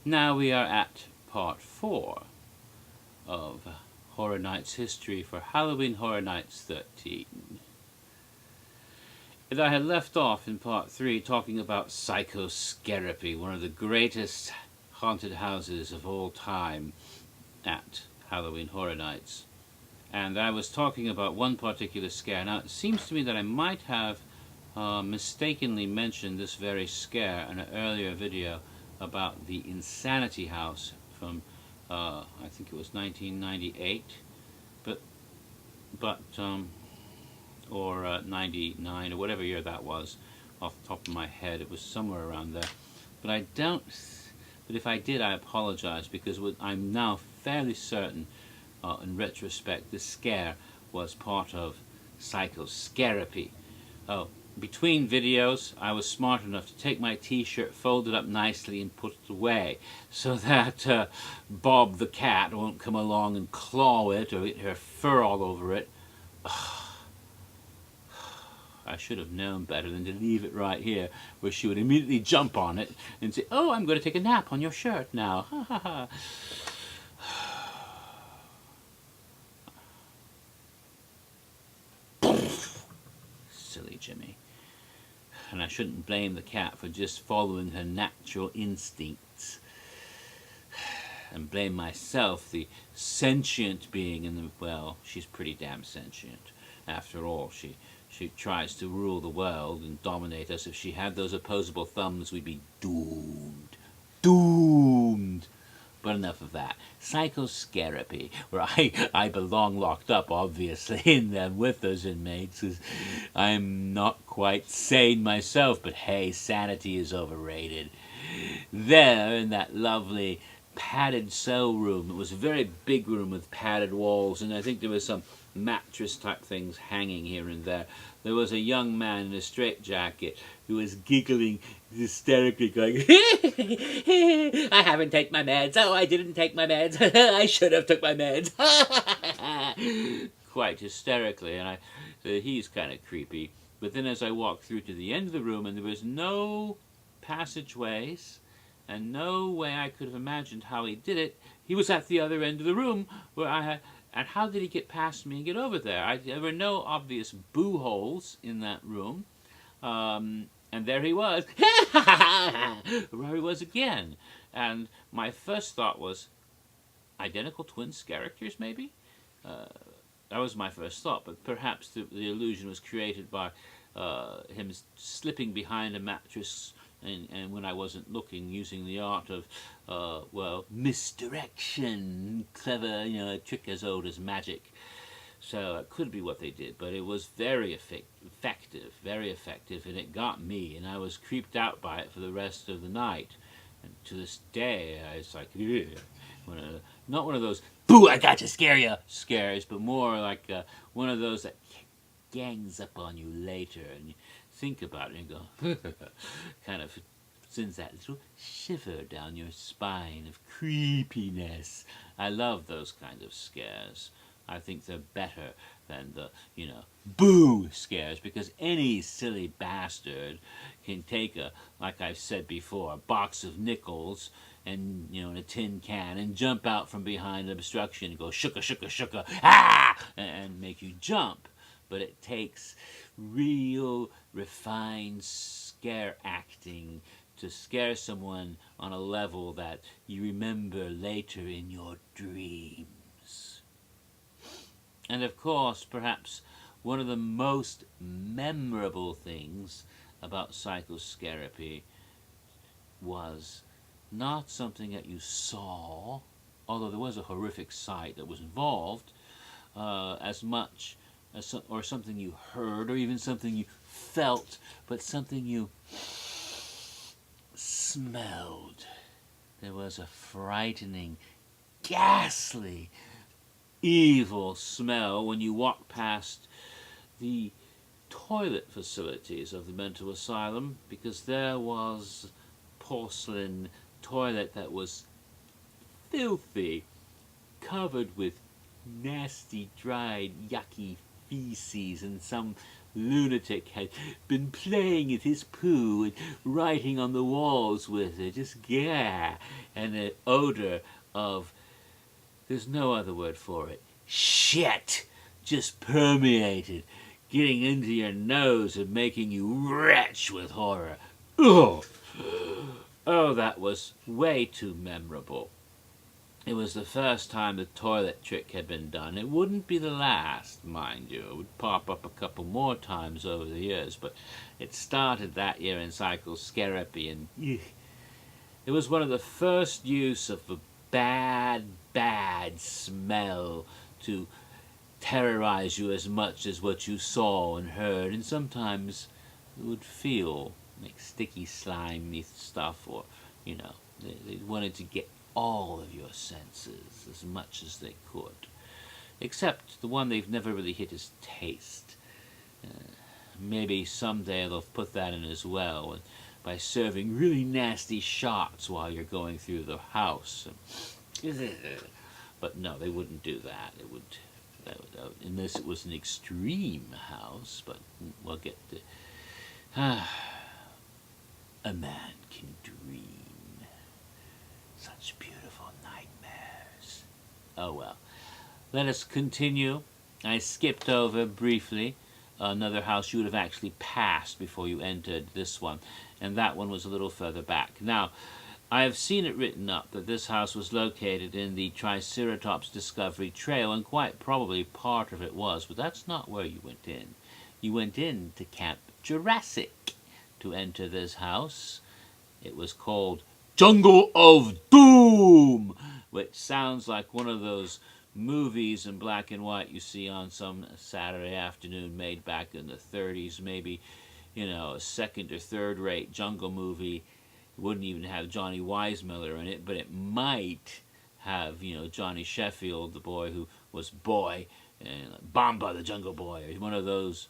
Now we are at part 4 of Horror Nights history for Halloween Horror Nights 13. And I had left off in part 3 talking about Psychoscarapy, one of the greatest haunted houses of all time at Halloween Horror Nights. And I was talking about one particular scare. Now, it seems to me that I might have mistakenly mentioned this very scare in an earlier video about the Insanity House from, I think it was 1998, or 99, or whatever year that was, off the top of my head. It was somewhere around there. But I don't, but if I did, I apologize, because I'm now fairly certain, in retrospect, this scare was part of Psychoscarapy. Oh, between videos, I was smart enough to take my t-shirt, fold it up nicely, and put it away, so that Bob the cat won't come along and claw it or get her fur all over it. I should have known better than to leave it right here, where she would immediately jump on it and say, "Oh, I'm going to take a nap on your shirt now." Ha ha ha. Silly Jimmy. And I shouldn't blame the cat for just following her natural instincts, and blame myself, the sentient being in the, well, she's pretty damn sentient. After all, she tries to rule the world and dominate us. If she had those opposable thumbs, we'd be doomed. Doomed! But enough of that. Psychoscarapy, where I belong locked up, obviously, in them with those inmates, because I'm not quite sane myself, but hey, sanity is overrated. There, in that lovely padded cell room, it was a very big room with padded walls, and I think there was some mattress type things hanging here and there. There was a young man in a straitjacket who was giggling hysterically, going, "I haven't taken my meds. Oh, I didn't take my meds. I should have took my meds." Quite hysterically, and he's kind of creepy. But then as I walked through to the end of the room, and there was no passageways, and no way I could have imagined how he did it, he was at the other end of the room where I had. And how did he get past me and get over there? There were no obvious boo holes in that room. And there he was. There he was again. And my first thought was, identical twins characters, maybe? That was my first thought, but perhaps the illusion was created by him slipping behind a mattress, and when I wasn't looking, using the art of, well, misdirection. Clever, a trick as old as magic. So it could be what they did, but it was very effective, and it got me, and I was creeped out by it for the rest of the night. And to this day, I was like, not one of those, "boo, I got to scare you" scares, but more like one of those that gangs up on you later, and you think about it and go, kind of sends that little shiver down your spine of creepiness. I love those kind of scares. I think they're better than the, boo scares, because any silly bastard can take like I've said before, a box of nickels and, in a tin can, and jump out from behind an obstruction and go shooka, shooka, shooka, ah, and make you jump. But it takes real, refined scare acting to scare someone on a level that you remember later in your dreams. And of course, perhaps one of the most memorable things about Psychoscarapy was not something that you saw, although there was a horrific sight that was involved, as much or something you heard, or even something you felt, but something you smelled. There was a frightening, ghastly, evil smell when you walked past the toilet facilities of the mental asylum, because there was porcelain toilet that was filthy, covered with nasty, dried, yucky feces, and some lunatic had been playing at his poo and writing on the walls with it. Just yeah. And the odor of, there's no other word for it, shit, just permeated, getting into your nose and making you retch with horror. Ugh. Oh, that was way too memorable. It was the first time the toilet trick had been done. It wouldn't be the last, mind you. It would pop up a couple more times over the years, but it started that year in Shrubbery, and it was one of the first use of a bad, bad smell to terrorize you as much as what you saw and heard, and sometimes it would feel like sticky, slimy stuff, or, you know, they wanted to get all of your senses as much as they could. Except the one they've never really hit is taste. Maybe someday they'll put that in as well, by serving really nasty shots while you're going through the house. But no, they wouldn't do that. It would, unless it was an extreme house, but we'll get to... A man can dream such beautiful nightmares. Oh well. Let us continue. I skipped over briefly another house you would have actually passed before you entered this one, and that one was a little further back. Now, I have seen it written up that this house was located in the Triceratops Discovery Trail, and quite probably part of it was, but that's not where you went in. You went in to Camp Jurassic to enter this house. It was called Jungle of Doom, which sounds like one of those movies in black and white you see on some Saturday afternoon made back in the 30s, maybe, you know, a second or third rate jungle movie. It wouldn't even have Johnny Weissmuller in it, but it might have, you know, Johnny Sheffield, the boy who was Boy, and Bamba the Jungle Boy, or one of those,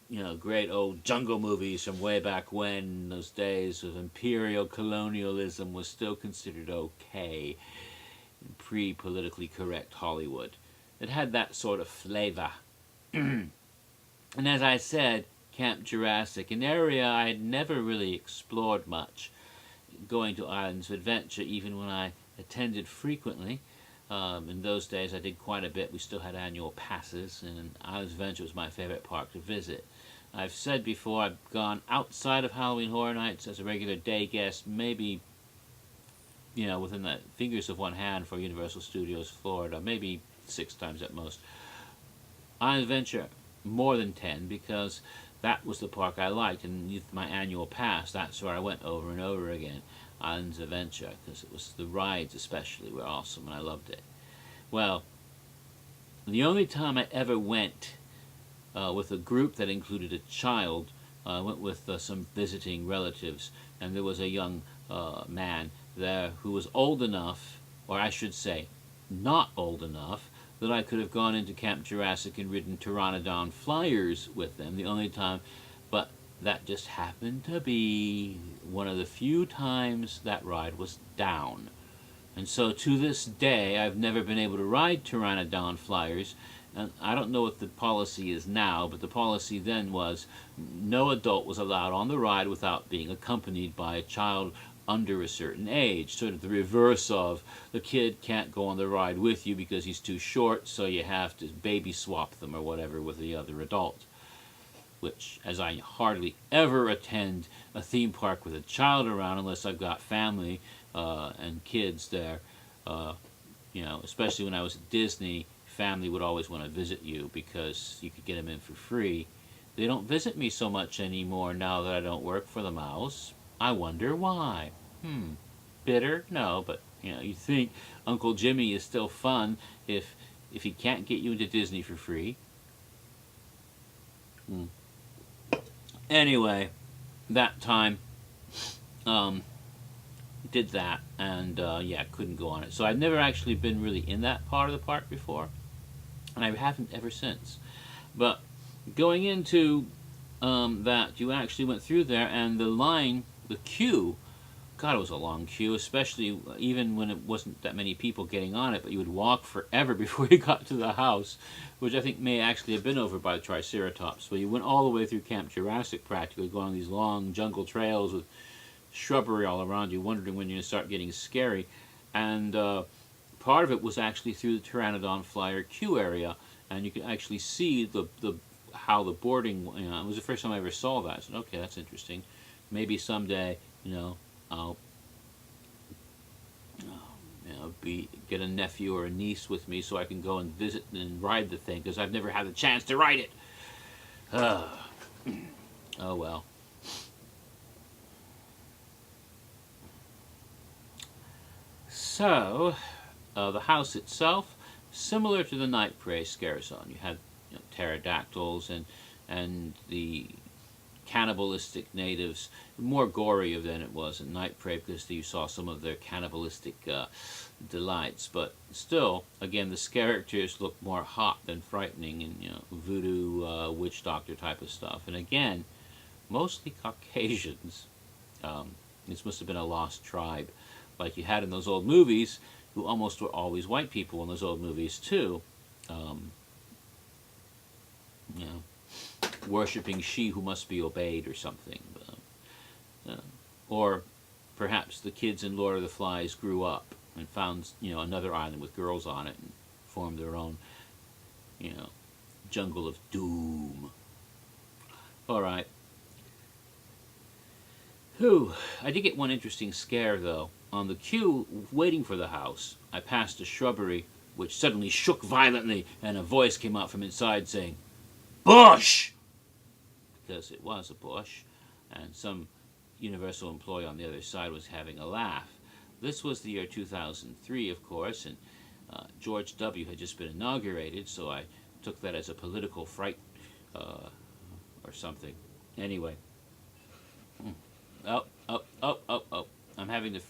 you know, great old jungle movies from way back when, those days of imperial colonialism was still considered okay in pre-politically correct Hollywood. It had that sort of flavor. And as I said, Camp Jurassic, an area I had never really explored much, going to Islands of Adventure, even when I attended frequently. In those days I did quite a bit. We still had annual passes, and Islands of Adventure was my favorite park to visit. I've said before, I've gone outside of Halloween Horror Nights as a regular day guest, maybe, you know, within the fingers of one hand for Universal Studios Florida, maybe 6 times at most. Islands of Adventure, more than 10, because that was the park I liked, and with my annual pass, that's where I went over and over again. Islands of Adventure, because it was the rides especially were awesome, and I loved it. Well, the only time I ever went with a group that included a child, I went with some visiting relatives, and there was a young man there who was old enough, or I should say, not old enough, that I could have gone into Camp Jurassic and ridden Pteranodon Flyers with them the only time, but that just happened to be one of the few times that ride was down. And so to this day, I've never been able to ride Pteranodon Flyers, and I don't know what the policy is now, but the policy then was no adult was allowed on the ride without being accompanied by a child under a certain age, sort of the reverse of the kid can't go on the ride with you because he's too short, so you have to baby swap them or whatever with the other adult. Which, as I hardly ever attend a theme park with a child around unless I've got family and kids there, you know, especially when I was at Disney, family would always want to visit you because you could get them in for free. They don't visit me so much anymore now that I don't work for the mouse. I wonder why. Bitter? No, but, you know, you think Uncle Jimmy is still fun if he can't get you into Disney for free. Anyway, that time, did that, and yeah, couldn't go on it. So I've never actually been really in that part of the park before, and I haven't ever since. But going into that, you actually went through there, and the line, the queue, God, it was a long queue, especially even when it wasn't that many people getting on it, but you would walk forever before you got to the house, which I think may actually have been over by the Triceratops. So you went all the way through Camp Jurassic practically, going these long jungle trails with shrubbery all around you, wondering when you're going to start getting scary. And part of it was actually through the Pteranodon Flyer queue area, and you could actually see how the boarding, it was the first time I ever saw that. I said, okay, that's interesting. Maybe someday, I'll get a nephew or a niece with me so I can go and visit and ride the thing, because I've never had the chance to ride it. Oh well. So, the house itself, similar to the night prey scare zone. You had pterodactyls and the cannibalistic natives, more gory than it was in Night Prey, because you saw some of their cannibalistic delights. But still, again, the characters look more hot than frightening, and voodoo, witch doctor type of stuff. And again, mostly Caucasians. This must have been a lost tribe, like you had in those old movies, who almost were always white people in those old movies too. Worshipping she who must be obeyed or something. Or perhaps the kids in Lord of the Flies grew up and found another island with girls on it and formed their own jungle of doom. All right. I did get one interesting scare though. On the queue waiting for the house, I passed a shrubbery which suddenly shook violently, and a voice came out from inside saying, "Bush!" Because it was a bush, and some Universal employee on the other side was having a laugh. This was the year 2003, of course, and George W. had just been inaugurated, so I took that as a political fright or something. Anyway. Oh. I'm having the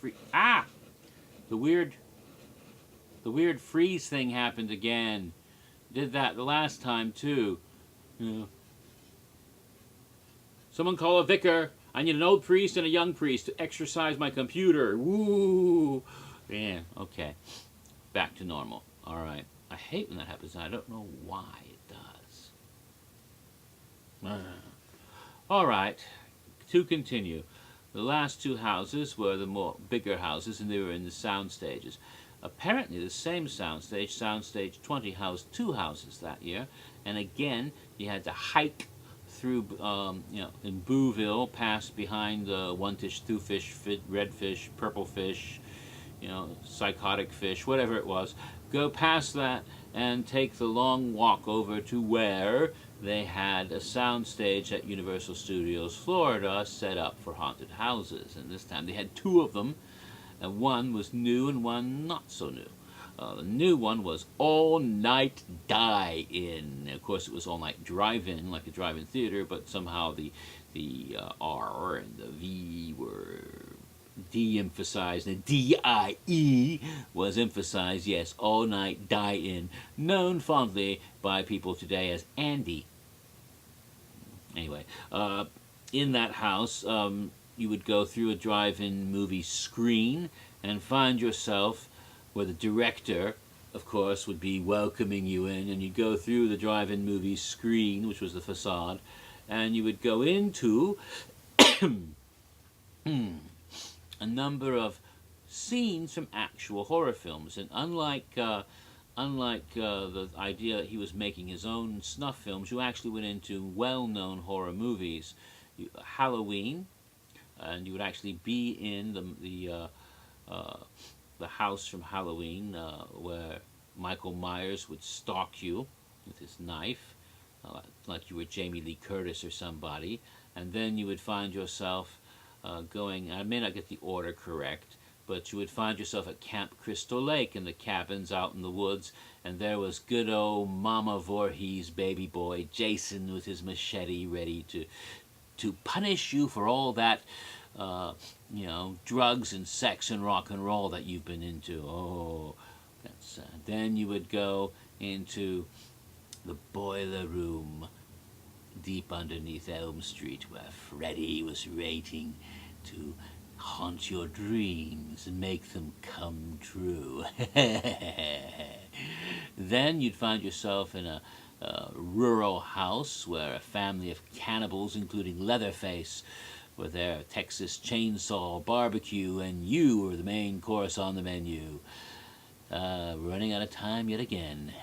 the weird freeze thing happened again. Did that the last time too. Someone call a vicar. I need an old priest and a young priest to exercise my computer. Woo! Yeah, okay. Back to normal. Alright. I hate when that happens, and I don't know why it does. Alright. To continue. The last two houses were the more bigger houses, and they were in the sound stages. Apparently the same soundstage, Soundstage 20, housed two houses that year, and again you had to hike through, in Booville, past behind the one-fish, two-fish, redfish, purple fish, psychotic fish, whatever it was, go past that and take the long walk over to where they had a soundstage at Universal Studios Florida set up for haunted houses. And this time they had two of them, and one was new and one not so new. The new one was All Night Die-In. Of course, it was All Night Drive-In, like a drive-in theater, but somehow the R and the V were de-emphasized, and D-I-E was emphasized. Yes, All Night Die-In, known fondly by people today as Andy. Anyway, in that house, you would go through a drive-in movie screen and find yourself where the director, of course, would be welcoming you in, and you'd go through the drive-in movie screen, which was the facade, and you would go into a number of scenes from actual horror films. And unlike the idea that he was making his own snuff films, you actually went into well-known horror movies. Halloween, and you would actually be in the house from Halloween, where Michael Myers would stalk you with his knife, like you were Jamie Lee Curtis or somebody. And then you would find yourself going, I may not get the order correct, but you would find yourself at Camp Crystal Lake in the cabins out in the woods, and there was good old Mama Voorhees' baby boy Jason with his machete ready to punish you for all that drugs and sex and rock and roll that you've been into. Oh, that's then you would go into the boiler room deep underneath Elm Street, where Freddy was waiting to haunt your dreams and make them come true. Then you'd find yourself in a rural house where a family of cannibals, including Leatherface, were there, Texas chainsaw barbecue, and you were the main course on the menu. Running out of time yet again.